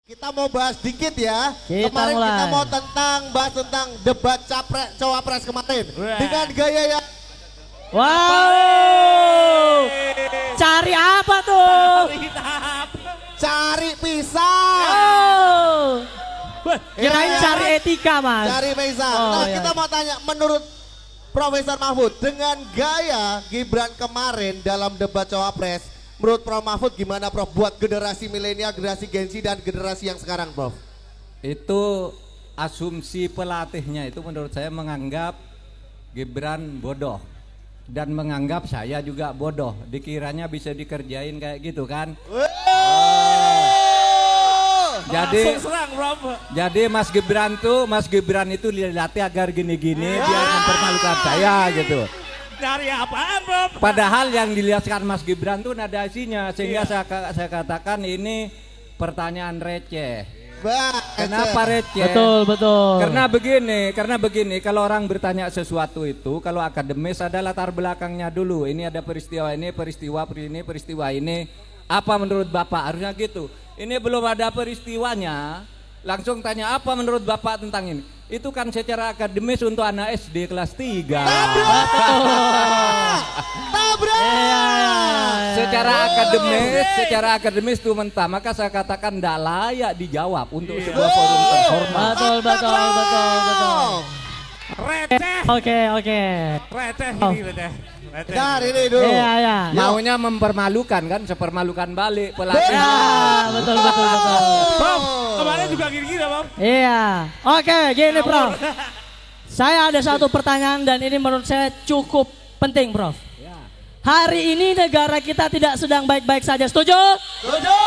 Kita mau bahas dikit ya. Kita mau bahas tentang debat cawapres kemarin. Dengan gaya yang wow. Cari apa tuh? Cari pisang. Oh. Kirain cari etika, Mas. Cari pisang. Oh, nah, kita mau tanya, menurut Profesor Mahfud, dengan gaya Gibran kemarin dalam debat cawapres, menurut Prof Mahfud gimana, Prof, buat generasi milenial, generasi Gen Z dan generasi yang sekarang, Prof? Itu asumsi pelatihnya itu menurut saya menganggap Gibran bodoh dan menganggap saya juga bodoh. Dikiranya bisa dikerjain kayak gitu kan? Jadi Mas Gibran itu dilatih agar gini-gini biar mempermalukan saya gitu. Dari apaan, Bob? Padahal yang dilihatkan Mas Gibran tuh nada isinya, sehingga saya katakan ini pertanyaan receh. Kenapa receh? Betul. Karena begini, kalau orang bertanya sesuatu itu, kalau akademis ada latar belakangnya dulu. Ini ada peristiwa ini, peristiwa ini. Apa menurut Bapak? Harusnya gitu. Ini belum ada peristiwanya, langsung tanya apa menurut Bapak tentang ini. Itu kan secara akademis untuk anak SD kelas 3. Tabrak. Secara akademis itu mentah. Maka saya katakan tidak layak dijawab untuk sebuah forum terhormat. Betul. Receh. Oke. Receh ini receh. Bentar, ini dulu. Iya. Maunya mempermalukan kan, sepermalukan balik pelatih. Ya, betul. Bob, kemarin juga gini-gini, Bob. Iya. Oke, gini, Prof. Saya ada satu pertanyaan dan ini menurut saya cukup penting, Prof. Hari ini negara kita tidak sedang baik-baik saja. Setuju? Setuju.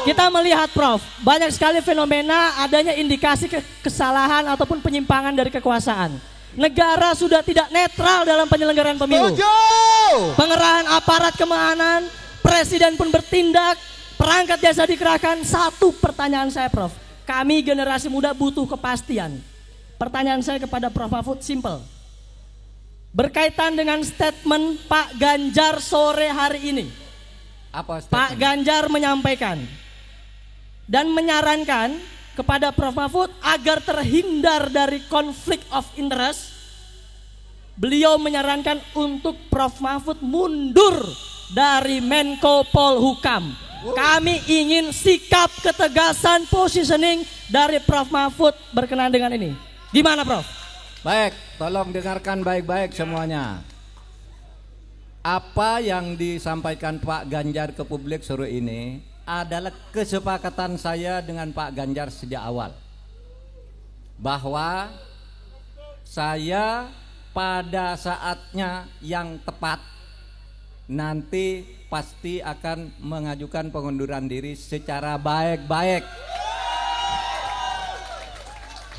Kita melihat, Prof, banyak sekali fenomena adanya indikasi kesalahan ataupun penyimpangan dari kekuasaan. Negara sudah tidak netral dalam penyelenggaraan pemilu. Setuju. Pengerahan aparat keamanan, presiden pun bertindak, perangkat desa dikerahkan. Satu pertanyaan saya, Prof. Kami generasi muda butuh kepastian. Pertanyaan saya kepada Prof Mahfud simple. Berkaitan dengan statement Pak Ganjar sore hari ini. Apa statement? Pak Ganjar menyampaikan dan menyarankan kepada Prof Mahfud agar terhindar dari konflik of interest. Beliau menyarankan untuk Prof Mahfud mundur dari Menko Polhukam. Kami ingin sikap ketegasan positioning dari Prof Mahfud berkenaan dengan ini. Gimana, Prof? Baik, tolong dengarkan baik-baik semuanya. Apa yang disampaikan Pak Ganjar ke publik sore ini adalah kesepakatan saya dengan Pak Ganjar sejak awal, bahwa saya pada saatnya yang tepat nanti pasti akan mengajukan pengunduran diri secara baik-baik.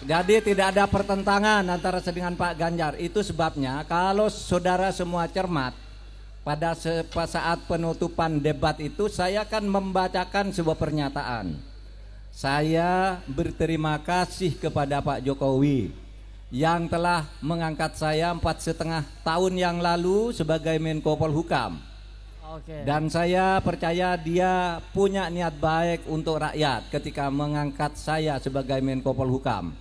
Jadi tidak ada pertentangan antara saya dengan Pak Ganjar. Itu sebabnya kalau saudara semua cermat, pada saat penutupan debat itu saya akan membacakan sebuah pernyataan. Saya berterima kasih kepada Pak Jokowi yang telah mengangkat saya 4,5 tahun yang lalu sebagai Menko Polhukam. Dan saya percaya dia punya niat baik untuk rakyat ketika mengangkat saya sebagai Menko Polhukam.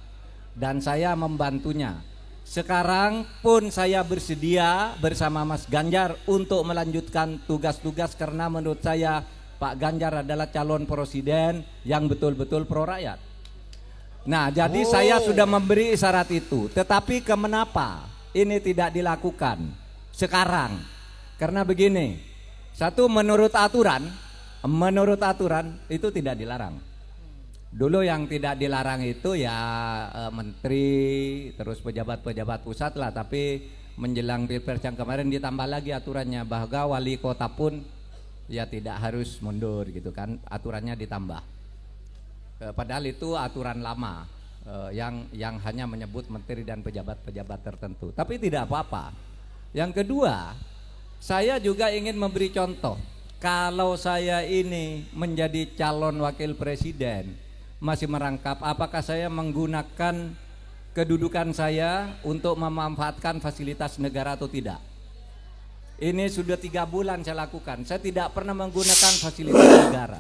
Dan saya membantunya. Sekarang pun saya bersedia bersama Mas Ganjar untuk melanjutkan tugas-tugas karena menurut saya Pak Ganjar adalah calon presiden yang betul-betul pro rakyat. Nah, jadi saya sudah memberi isyarat itu. Tetapi kenapa ini tidak dilakukan sekarang? Karena begini, satu, menurut aturan itu tidak dilarang. Dulu yang tidak dilarang itu ya menteri, terus pejabat-pejabat pusat lah. Tapi menjelang Pilpres yang kemarin ditambah lagi aturannya bahwa wali kota pun ya tidak harus mundur gitu kan. Aturannya ditambah. Padahal itu aturan lama yang hanya menyebut menteri dan pejabat-pejabat tertentu. Tapi tidak apa-apa. Yang kedua, saya juga ingin memberi contoh. Kalau saya ini menjadi calon wakil presiden, masih merangkap apakah saya menggunakan kedudukan saya untuk memanfaatkan fasilitas negara atau tidak. Ini sudah 3 bulan saya lakukan. Saya tidak pernah menggunakan fasilitas negara.